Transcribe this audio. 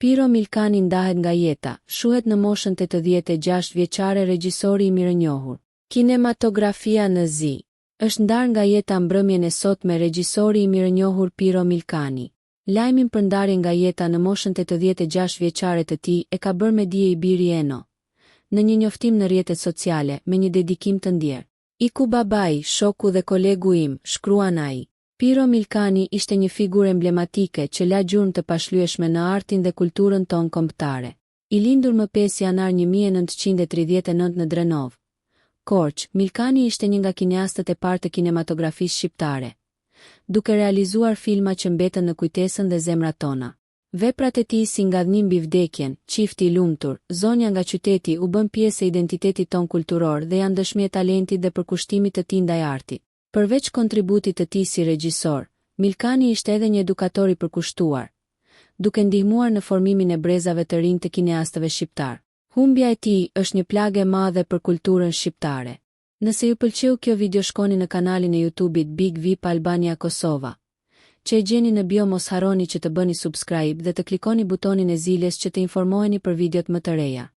Piro Milkani ndahet nga jeta, shuhet në moshën 86 vjeçare regjisori i mirënjohur. Kinematografia në zi. Është ndarë nga jeta mbrëmjen e sotme regjisori i mirënjohur Piro Milkani. Lajmin për ndarjen nga jeta në moshën 86 vjeçare të tij e ka bërë me dije i biri Eno. Në një njoftim në rrjetet sociale me një dedikim të ndjer. Iku babai, shoku dhe kolegu im, shkruan ai. Piro Milkani ishte një figurë emblematike që la gjurmë të pashlyeshme në artin dhe kulturën tonë kombëtare. I lindur më 5 janar 1939 në Drenov, Korçë, Milkani ishte një nga kineastët e parë të kinematografisë shqiptare, duke realizuar filma që mbetën në kujtesën dhe zemrat tona. Veprat e tij si Ngadhnim mbi vdekjen, Çifti i lumtur, Zonja nga qyteti u bën pjesë e identitetit ton kulturor dhe janë dëshmi e talentit dhe përkushtimit të tij ndaj artit. Përveç kontributit të tij si regjisor, Milkani ishte edhe një edukator i përkushtuar, duke ndihmuar në formimin e brezave të rinj të kineastëve shqiptar. Humbja e tij është një plagë e madhe për kulturën shqiptare. Nëse ju pëlqeu kjo video, shkoni në kanalin e YouTube-it Big VIP Albania Kosova, që e gjeni në bio. Mos harroni që të bëni subscribe dhe të klikoni butonin e zilës që të informoheni për videot më të reja.